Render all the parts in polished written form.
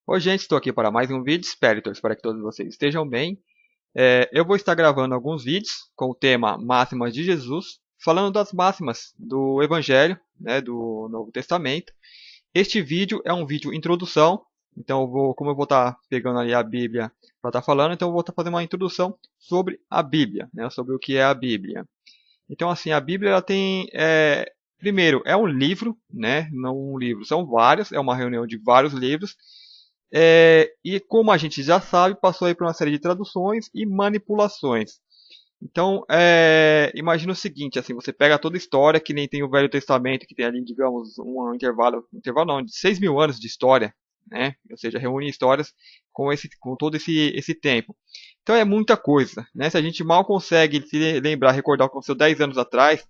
Oi, gente, estou aqui para mais um vídeo. Espero que todos vocês estejam bem. Eu vou estar gravando alguns vídeos com o tema Máximas de Jesus, falando das máximas do Evangelho, né, do Novo Testamento. Este vídeo é um vídeo introdução, então como eu vou estar pegando ali a Bíblia para estar falando, então eu vou estar fazendo uma introdução sobre a Bíblia, né, sobre o que é a Bíblia. Então, assim, a Bíblia ela tem, primeiro, é um livro, né, não um livro, são vários, é uma reunião de vários livros. E como a gente já sabe, passou aí por uma série de traduções e manipulações. Então, imagina o seguinte, assim, você pega toda a história, que nem tem o Velho Testamento, que tem ali, digamos, um intervalo não, de 6 mil anos de história, né? Ou seja, reúne histórias com todo esse tempo. Então é muita coisa, né? Se a gente mal consegue se lembrar, recordar o que aconteceu 10 anos atrás,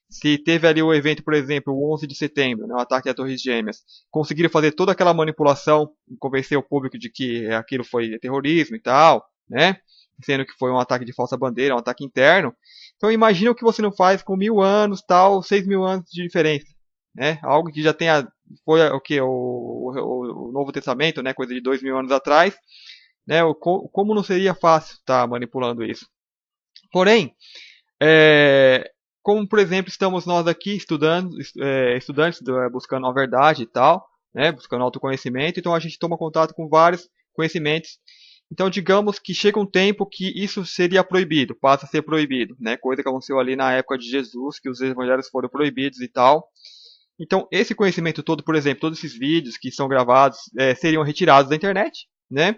se teve ali o evento, por exemplo, o 11 de setembro, né, o ataque às Torres Gêmeas, conseguiram fazer toda aquela manipulação, convencer o público de que aquilo foi terrorismo e tal, né? Sendo que foi um ataque de falsa bandeira, um ataque interno. Então imagina o que você não faz com 1000 anos, tal, 6 mil anos de diferença, né? Algo que já tenha foi o que o Novo Testamento, né? Coisa de 2000 anos atrás, né? Como não seria fácil estar manipulando isso? Porém, é, como, por exemplo, estamos nós aqui estudantes buscando a verdade e tal, né, buscando autoconhecimento, então a gente toma contato com vários conhecimentos. Então, digamos que chega um tempo que isso seria proibido, passa a ser proibido, né, coisa que aconteceu ali na época de Jesus, que os evangelhos foram proibidos e tal. Então, esse conhecimento todo, por exemplo, todos esses vídeos que são gravados seriam retirados da internet, né?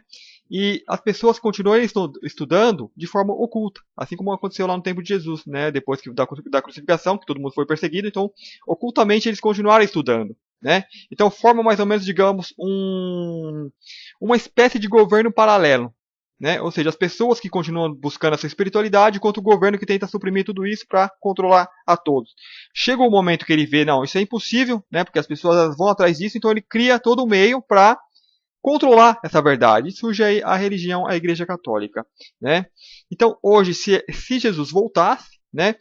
E as pessoas continuam estudando de forma oculta, assim como aconteceu lá no tempo de Jesus, né? Depois da crucificação, que todo mundo foi perseguido, então ocultamente eles continuaram estudando, né? Então forma mais ou menos, digamos, uma espécie de governo paralelo, né? Ou seja, as pessoas que continuam buscando essa espiritualidade, enquanto o governo que tenta suprimir tudo isso para controlar a todos. Chega o momento que ele vê, não, isso é impossível, né? Porque as pessoas vão atrás disso, então ele cria todo o meio para controlar essa verdade. E surge aí a religião, a Igreja Católica, né? Então, hoje, se Jesus voltasse, né?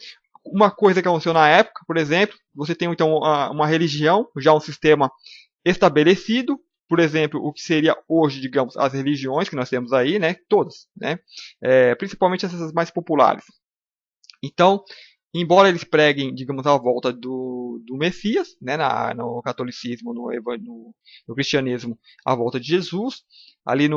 Uma coisa que aconteceu na época, por exemplo, você tem então uma religião, já um sistema estabelecido, por exemplo, o que seria hoje, digamos, as religiões que nós temos aí, né? Todas, né? Principalmente essas mais populares. Então, embora eles preguem, digamos, a volta do Messias, né, no catolicismo, no cristianismo, a volta de Jesus, ali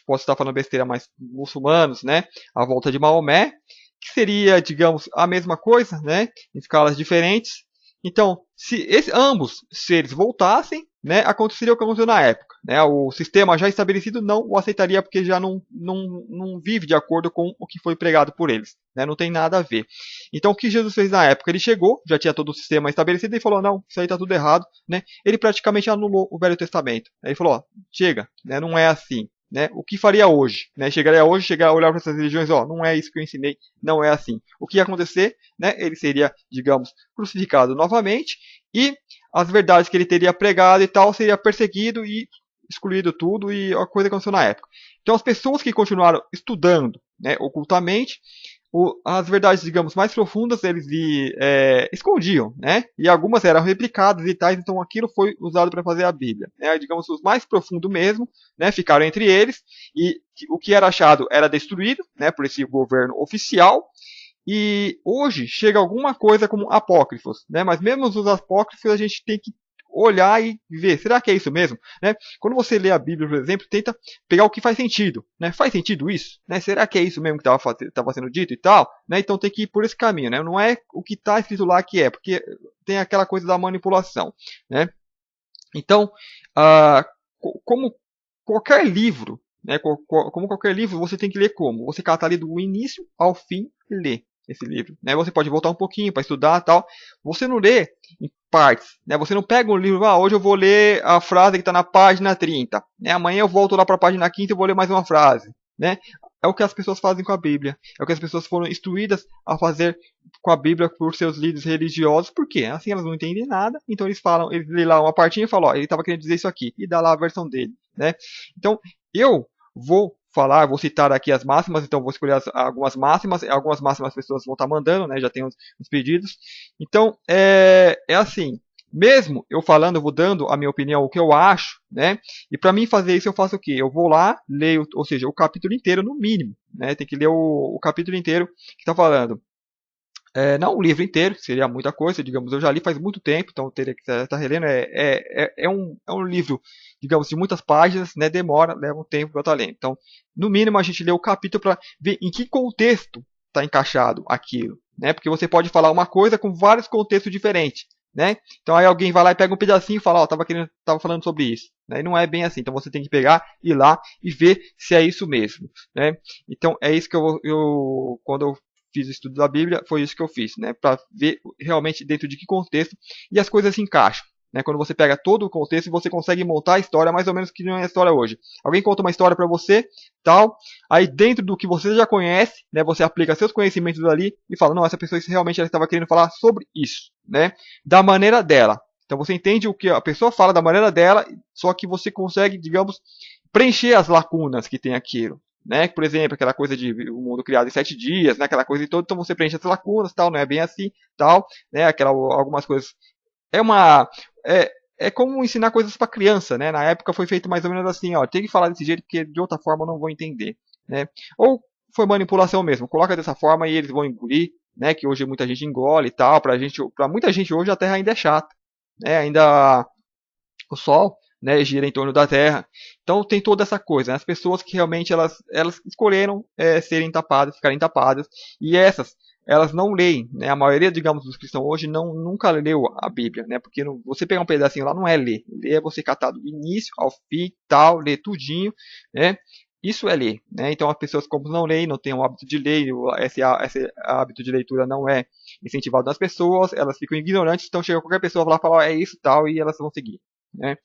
posso estar falando besteira, mas muçulmanos, né, a volta de Maomé, que seria, digamos, a mesma coisa, né, em escalas diferentes. Então, se ambos seres voltassem, né, aconteceria o que aconteceu na época. Né, o sistema já estabelecido não o aceitaria porque já não vive de acordo com o que foi pregado por eles. Né, não tem nada a ver. Então, o que Jesus fez na época? Ele chegou, já tinha todo o sistema estabelecido e falou: não, isso aí está tudo errado. Né, ele praticamente anulou o Velho Testamento. Aí ele falou: ó, chega, né, não é assim. Né? O que faria hoje? Né? Chegaria hoje, chegar a olhar para essas religiões, ó, não é isso que eu ensinei, não é assim. O que ia acontecer? Né? Ele seria, digamos, crucificado novamente e as verdades que ele teria pregado e tal seria perseguido e excluído tudo e a coisa que aconteceu na época. Então as pessoas que continuaram estudando, né, ocultamente, as verdades, digamos, mais profundas eles escondiam, né? E algumas eram replicadas e tais, então aquilo foi usado para fazer a Bíblia. Né? Digamos, os mais profundos mesmo, né, ficaram entre eles, e o que era achado era destruído, né, por esse governo oficial, e hoje chega alguma coisa como apócrifos, né? Mas mesmo os apócrifos a gente tem que olhar e ver, será que é isso mesmo? Né? Quando você lê a Bíblia, por exemplo, tenta pegar o que faz sentido. Né? Faz sentido isso? Né? Será que é isso mesmo que estava sendo dito e tal? Né? Então tem que ir por esse caminho. Né? Não é o que está escrito lá que é, porque tem aquela coisa da manipulação. Né? Então, como qualquer livro, né? Como qualquer livro, você tem que ler como? Você cata ali do início ao fim e lê esse livro. Né? Você pode voltar um pouquinho para estudar e tal. Você não lê em partes. Né? Você não pega um livro, hoje eu vou ler a frase que está na página 30. Né? Amanhã eu volto lá para a página 15 e vou ler mais uma frase. Né? É o que as pessoas fazem com a Bíblia. É o que as pessoas foram instruídas a fazer com a Bíblia por seus líderes religiosos. Por quê? Assim elas não entendem nada. Então eles lêem lá uma partinha e falam, ó, ele estava querendo dizer isso aqui. E dá lá a versão dele. Né? Então, eu vou citar aqui as máximas, então vou escolher algumas máximas as pessoas vão estar mandando, né, já tem uns pedidos. Então, é assim, mesmo eu falando, eu vou dando a minha opinião, o que eu acho, né? E para mim fazer isso eu faço o quê? Eu vou lá, leio, ou seja, o capítulo inteiro no mínimo, né? Tem que ler o capítulo inteiro que está falando. Não o livro inteiro, seria muita coisa, digamos, eu já li faz muito tempo, então teria que estar relendo. É um livro, digamos, de muitas páginas, né? Demora, leva um tempo para estar lendo. Então, no mínimo, a gente lê o capítulo para ver em que contexto está encaixado aquilo, né? Porque você pode falar uma coisa com vários contextos diferentes, né? Então aí alguém vai lá e pega um pedacinho e fala, ó, tava falando sobre isso, né? E não é bem assim. Então você tem que pegar, ir lá e ver se é isso mesmo, né? Então é isso que quando eu fiz o estudo da Bíblia, foi isso que eu fiz, né? Para ver realmente dentro de que contexto e as coisas se encaixam. Né? Quando você pega todo o contexto, você consegue montar a história mais ou menos que não é a história hoje. Alguém conta uma história para você, tal, aí dentro do que você já conhece, né, você aplica seus conhecimentos ali e fala, não, essa pessoa realmente ela estava querendo falar sobre isso, né? Da maneira dela. Então você entende o que a pessoa fala da maneira dela, só que você consegue, digamos, preencher as lacunas que tem aquilo. Né? Por exemplo, aquela coisa de o mundo criado em 7 dias, né? Aquela coisa e toda, então você preenche as lacunas, tal, não é bem assim, tal, né? Algumas coisas é uma é como ensinar coisas para criança, né? Na época foi feito mais ou menos assim, ó, tem que falar desse jeito porque de outra forma eu não vou entender, né? Ou foi manipulação mesmo, coloca dessa forma e eles vão engolir, né? Que hoje muita gente engole e tal, para muita gente hoje a Terra ainda é chata, né? Ainda o Sol, né, gira em torno da Terra. Então tem toda essa coisa. Né? As pessoas que realmente elas escolheram serem tapadas, ficarem tapadas, e essas elas não leem. Né? A maioria, digamos, dos cristãos hoje nunca leu a Bíblia, né? Porque você pegar um pedacinho lá não é ler. Ler é você catar do início ao fim, tal, ler tudinho, né? Isso é ler, né? Então as pessoas como não leem, não têm o hábito de ler, esse hábito de leitura não é incentivado nas pessoas, elas ficam ignorantes, então chega qualquer pessoa lá e fala, é isso tal, e elas vão seguir. Né?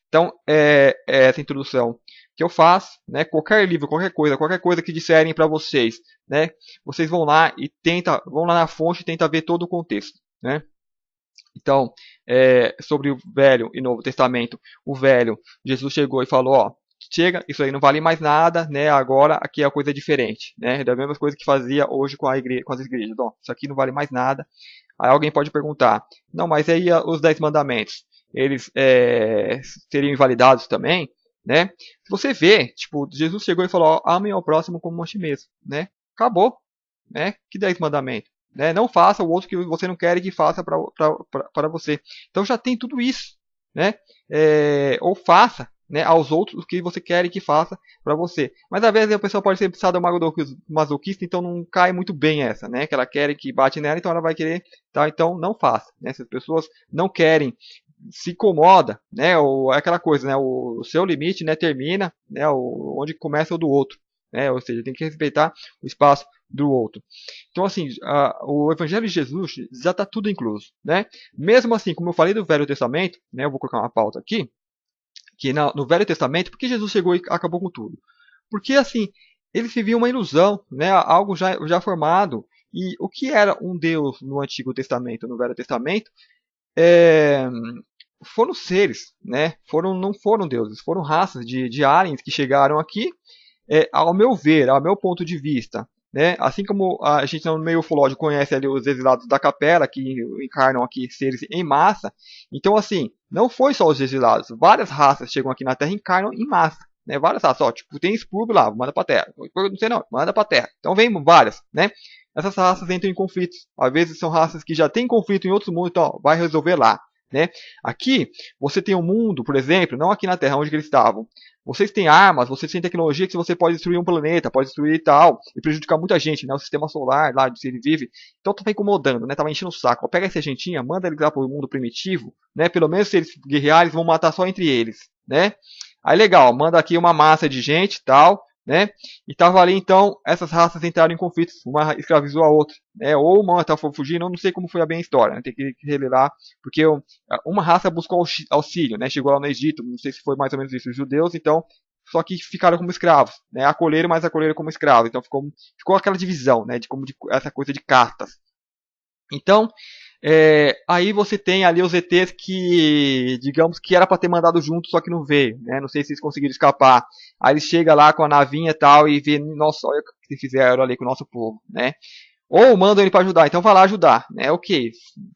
Então, é essa introdução que eu faço, né? Qualquer livro, qualquer coisa que disserem para vocês, né? Vocês vão lá e vão lá na fonte e tenta ver todo o contexto, né? Então, sobre o Velho e Novo Testamento, o Velho, Jesus chegou e falou, ó, chega, isso aí não vale mais nada, né? Agora aqui é a coisa diferente, né? Da mesma coisa que fazia hoje com as igrejas, ó, isso aqui não vale mais nada. Aí alguém pode perguntar, não, mas aí os 10 mandamentos? Eles seriam invalidados também, né? Se você vê, tipo, Jesus chegou e falou, ó, amem ao próximo como a ti mesmo, né? Acabou, né? Que 10 mandamentos? Né? Não faça o outro que você não quer que faça para você. Então já tem tudo isso, né? Ou faça, né, aos outros o que você quer que faça para você. Mas às vezes a pessoa pode ser masoquista, então não cai muito bem essa, né? Que ela quer que bate nela, então ela vai querer, tá? Então não faça, né? Se as pessoas não querem, se incomoda, né? Ou é aquela coisa, né? O seu limite, né, termina, né? Onde começa o do outro, né? Ou seja, tem que respeitar o espaço do outro. Então, assim, o Evangelho de Jesus já está tudo incluso, né? Mesmo assim, como eu falei do Velho Testamento, né? Eu vou colocar uma pauta aqui, que no Velho Testamento, por que Jesus chegou e acabou com tudo? Porque, assim, eles viviam uma ilusão, né? Algo já formado. E o que era um Deus no Antigo Testamento, no Velho Testamento, foram seres, né? Não foram deuses, foram raças de aliens que chegaram aqui, ao meu ver, ao meu ponto de vista, né? Assim como a gente no meio ufológico conhece ali os exilados da capela, que encarnam aqui seres em massa, então assim, não foi só os exilados, várias raças chegam aqui na Terra e encarnam em massa. Né, várias raças, ó, tipo, tem expurgo lá, manda pra Terra. Não sei não, manda pra Terra. Então vem várias, né? Essas raças entram em conflitos. Às vezes são raças que já têm conflito em outros mundos, então ó, vai resolver lá. Né? Aqui, você tem um mundo, por exemplo, não aqui na Terra, onde eles estavam. Vocês têm armas, vocês têm tecnologia que você pode destruir um planeta, pode destruir e tal, e prejudicar muita gente, né? O sistema solar lá, de se ele vive. Então tá incomodando, né? Tava enchendo o saco. Pega essa gentinha, manda eles lá pro mundo primitivo, né? Pelo menos se eles guerrearem, eles vão matar só entre eles, né? Aí legal, manda aqui uma massa de gente e tal, né? E tava ali então, essas raças entraram em conflitos, uma escravizou a outra, né? Ou uma estava fugindo, eu não sei como foi a bem a história, né? Tem que reler lá, porque uma raça buscou auxílio, né? Chegou lá no Egito, não sei se foi mais ou menos isso, os judeus, então, só que ficaram como escravos, né? Acolheram, mas acolheram como escravos, então ficou aquela divisão, né? Essa coisa de castas. Então, aí você tem ali os ETs que, digamos que era para ter mandado junto, só que não veio, né? Não sei se eles conseguiram escapar. Aí eles chegam lá com a navinha e tal e vê, nossa, olha o que fizeram ali com o nosso povo, né? Ou mandam ele para ajudar, então vai lá ajudar, né? Ok,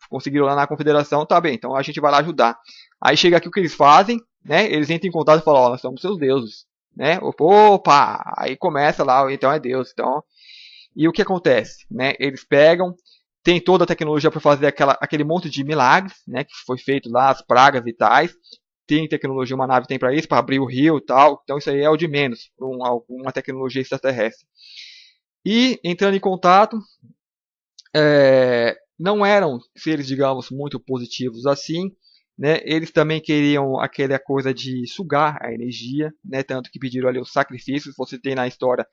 conseguiram lá na confederação, tá bem, então a gente vai lá ajudar. Aí chega aqui o que eles fazem, né? Eles entram em contato e falam, ó, nós somos seus deuses, né? Opa, aí começa lá, então é Deus, então. E o que acontece, né? Eles pegam, tem toda a tecnologia para fazer aquele monte de milagres, né? Que foi feito lá, as pragas e tais. Tem tecnologia, uma nave tem para isso, para abrir o rio e tal. Então isso aí é o de menos, uma tecnologia extraterrestre. E entrando em contato, não eram seres, digamos, muito positivos assim, né? Eles também queriam aquela coisa de sugar a energia, né? Tanto que pediram ali os sacrifícios. Você tem na história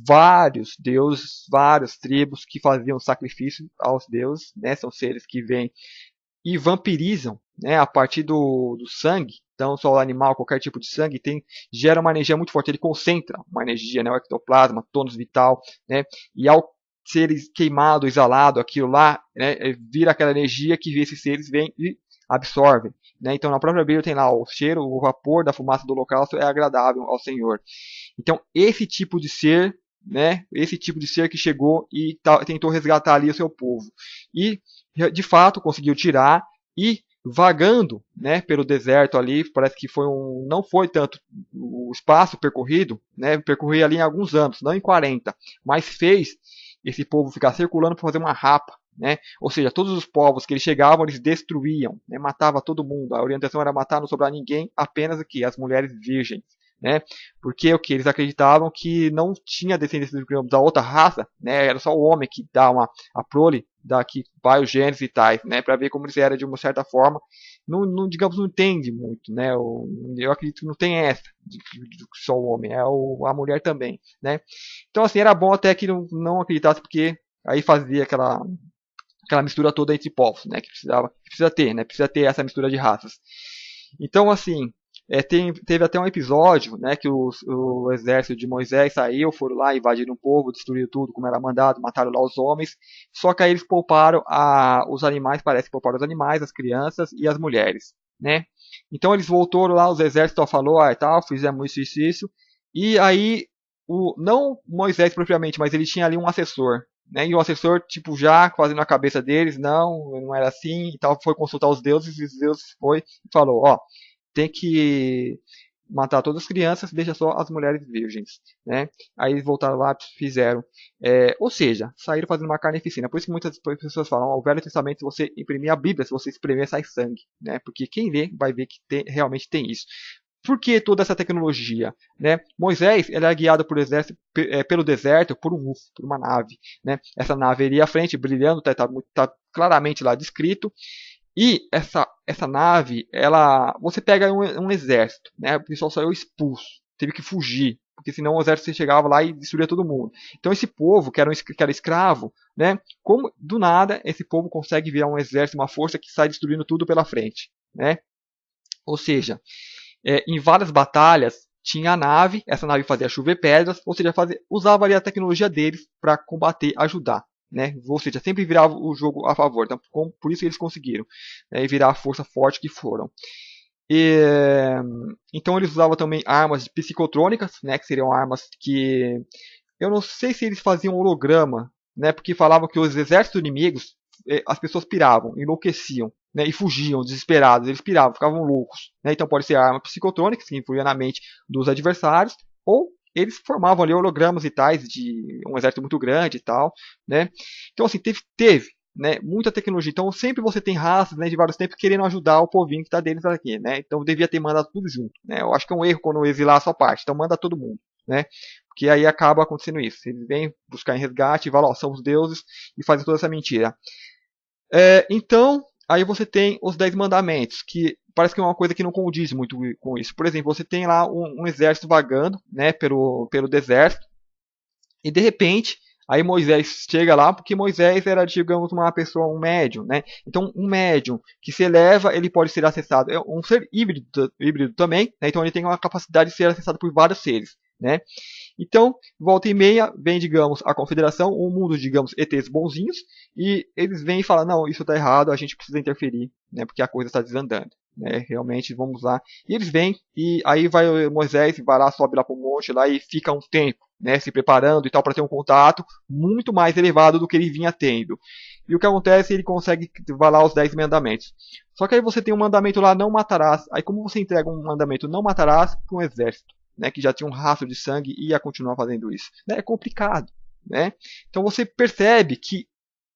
vários deuses, várias tribos que faziam sacrifício aos deuses, né? São seres que vêm e vampirizam, né? A partir do sangue. Então, só o animal, qualquer tipo de sangue, gera uma energia muito forte. Ele concentra uma energia, né? O ectoplasma, tônus vital, né? E ao seres queimado, exalado, aquilo lá, né? Vira aquela energia que esses seres vêm e absorvem. Né? Então, na própria Bíblia tem lá o cheiro, o vapor da fumaça do holocausto é agradável ao Senhor. Então, esse tipo de ser, né? Esse tipo de ser que chegou e tentou resgatar ali o seu povo. E, de fato, conseguiu tirar e vagando, né, pelo deserto ali, parece que não foi tanto o espaço percorrido, né, percorri ali em alguns anos, não em 40, mas fez esse povo ficar circulando para fazer uma rapa, né? Ou seja, todos os povos que eles chegavam, eles destruíam, né? Matava todo mundo. A orientação era matar, não sobrar ninguém, apenas aqui as mulheres virgens, né? Porque o que eles acreditavam que não tinha descendência da outra raça, né? Era só o homem que dá a prole, dá que vai os genes e tais, né? Para ver como eles eram de uma certa forma. Não, digamos, não entende muito, né? Eu acredito que não tem essa de só o homem, a mulher também, né? Então assim era bom até que não acreditasse, porque aí fazia aquela mistura toda entre povos, né? Que precisa ter, né? Precisa ter essa mistura de raças. Então assim, teve até um episódio, né, que o exército de Moisés saiu, foram lá, invadiram o povo, destruíram tudo como era mandado, mataram lá os homens, só que aí eles pouparam os animais, parece que pouparam os animais, as crianças e as mulheres, né? Então eles voltaram lá, os exércitos falou, tal, fizemos isso, e aí, não Moisés propriamente, mas ele tinha ali um assessor, né? E o assessor, tipo, já fazendo a cabeça deles, não era assim, e tal, foi consultar os deuses, e os deuses foi e falou, ó, tem que matar todas as crianças, deixa só as mulheres virgens, né? Aí eles voltaram lá, fizeram, ou seja, saíram fazendo uma carnificina. Por isso que muitas pessoas falam, o Velho Testamento, se você imprimir a Bíblia, se você espremer, sai sangue, né? Porque quem lê vai ver que realmente tem isso. Por que toda essa tecnologia? Né? Moisés ele era guiado por exército, pelo deserto por um UFO, por uma nave. Né? Essa nave iria à frente, brilhando, está claramente lá descrito. E essa nave, você pega um exército, né? O pessoal saiu expulso, teve que fugir, porque senão o exército chegava lá e destruía todo mundo. Então esse povo, que era escravo, né? Como do nada esse povo consegue virar um exército, uma força que sai destruindo tudo pela frente, né? Ou seja, em várias batalhas tinha a nave, essa nave fazia chover pedras, ou seja, usava ali a tecnologia deles para combater, ajudar. Né? Ou seja, sempre virava o jogo a favor. Então, por isso eles conseguiram, né? E virar a força forte que foram. Então eles usavam também armas psicotrônicas, né? Que seriam armas que eu não sei se eles faziam holograma, né? Porque falavam que os exércitos inimigos, as pessoas piravam, enlouqueciam, né? E fugiam desesperados, eles piravam, ficavam loucos, né? Então pode ser arma psicotrônica, que influía na mente dos adversários, ou eles formavam ali hologramas e tais de um exército muito grande e tal, né? Então assim, teve né, muita tecnologia. Então sempre você tem raças, né, de vários tempos querendo ajudar o povinho que está deles aqui, né? Então devia ter mandado tudo junto, né? Eu acho que é um erro quando exilar a sua parte. Então manda todo mundo, né? Porque aí acaba acontecendo isso. Eles vêm buscar em resgate e falam, ó, são os deuses e fazem toda essa mentira. Então, aí você tem os 10 mandamentos, que parece que é uma coisa que não condiz muito com isso. Por exemplo, você tem lá um exército vagando, né, pelo deserto, e de repente, aí Moisés chega lá, porque Moisés era, digamos, uma pessoa, um médium, né? Então, um médium que se eleva, ele pode ser acessado. É um ser híbrido também, né? Então ele tem uma capacidade de ser acessado por vários seres, né? Então, volta e meia, vem, digamos, a confederação, um mundo, digamos, ETs bonzinhos, e eles vêm e falam, não, isso está errado, a gente precisa interferir, né? Porque a coisa está desandando, né? Realmente, vamos lá. E eles vêm, e aí vai Moisés, vai lá, sobe lá para o monte lá e fica um tempo, né, se preparando e tal, para ter um contato muito mais elevado do que ele vinha tendo. E o que acontece, ele consegue valar os 10 mandamentos. Só que aí você tem um mandamento lá, não matarás. Aí como você entrega um mandamento, não matarás, para um exército, né, que já tinha um rastro de sangue e ia continuar fazendo isso? Né? É complicado, né? Então você percebe que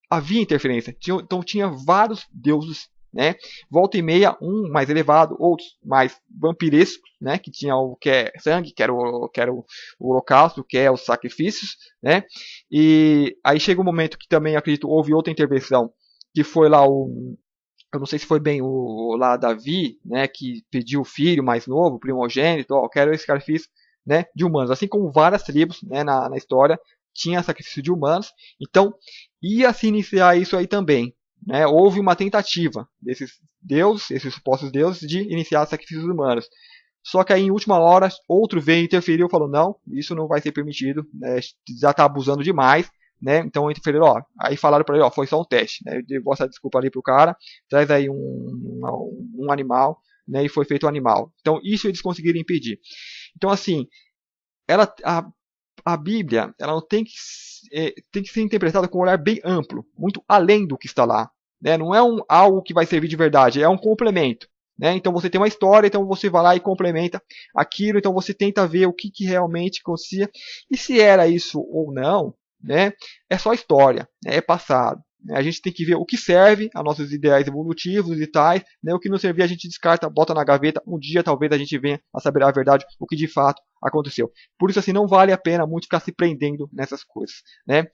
havia interferência. Então tinha vários deuses, né? Volta e meia, um mais elevado, outros mais vampirescos, né? Que tinha o que é sangue, que era o holocausto, que é os sacrifícios, né? E aí chega um momento que também, acredito, houve outra intervenção, que foi lá eu não sei se foi bem o lá Davi, né, que pediu o filho mais novo, primogênito, ó, quero esse sacrifício, né, de humanos, assim como várias tribos, né, na história tinha sacrifício de humanos, então ia se iniciar isso aí também, né, houve uma tentativa desses deuses, esses supostos deuses, de iniciar sacrifícios humanos. Só que aí, em última hora, outro veio e interferiu e falou: não, isso não vai ser permitido, né, já está abusando demais, né? Então interferiram, ó. Aí falaram para ele: ó, foi só um teste, né? Eu devo essa desculpa ali pro cara, traz aí um animal, né? E foi feito um animal. Então isso eles conseguiram impedir. Então, assim, ela, a Bíblia, ela não tem que ser interpretada com um olhar bem amplo, muito além do que está lá, né? Não é algo que vai servir de verdade, é um complemento. Né? Então você tem uma história, então você vai lá e complementa aquilo, então você tenta ver o que realmente acontecia e se era isso ou não, né? É só história, né? É passado. Né? A gente tem que ver o que serve a nossos ideais evolutivos e tais, né? O que não servir a gente descarta, bota na gaveta. Um dia talvez a gente venha a saber a verdade, o que de fato aconteceu. Por isso assim não vale a pena muito ficar se prendendo nessas coisas, né?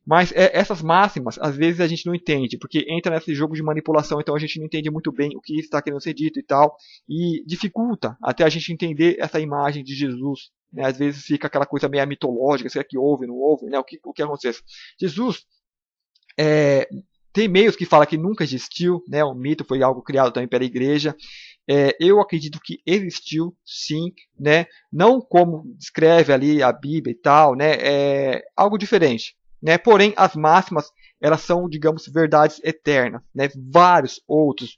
Mas essas máximas, às vezes a gente não entende, porque entra nesse jogo de manipulação, então a gente não entende muito bem o que está querendo ser dito e tal, e dificulta até a gente entender essa imagem de Jesus. Né? Às vezes fica aquela coisa meio mitológica, será que houve, não houve, né? O que acontece? Jesus, tem meios que falam que nunca existiu, né? O mito foi algo criado também pela igreja. Eu acredito que existiu, sim, né? Não como descreve ali a Bíblia e tal, né? É algo diferente. Né? Porém, as máximas elas são, digamos, verdades eternas. Né? Vários outros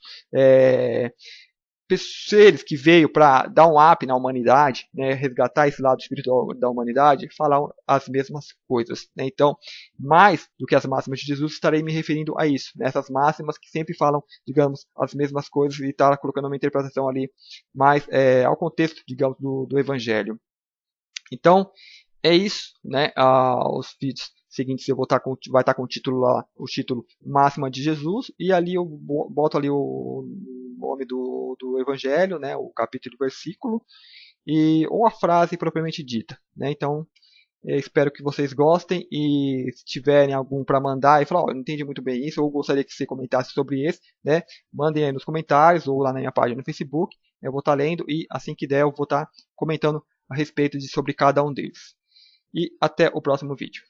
seres que veio para dar um up na humanidade, né? Resgatar esse lado espiritual da humanidade, falam as mesmas coisas. Né? Então, mais do que as máximas de Jesus, estarei me referindo a isso. Né? Essas máximas que sempre falam, digamos, as mesmas coisas e está colocando uma interpretação ali mais ao contexto, digamos, do Evangelho. Então, é isso, né? Os vídeos seguintes eu vai estar com o título lá, o título Máxima de Jesus, e ali eu boto ali o nome do Evangelho, né? O capítulo e versículo, ou a frase propriamente dita, né? Então, eu espero que vocês gostem e se tiverem algum para mandar e falar, eu não entendi muito bem isso, ou gostaria que você comentasse sobre esse, né? Mandem aí nos comentários ou lá na minha página no Facebook, eu vou estar lendo e assim que der eu vou estar comentando a respeito sobre cada um deles. E até o próximo vídeo.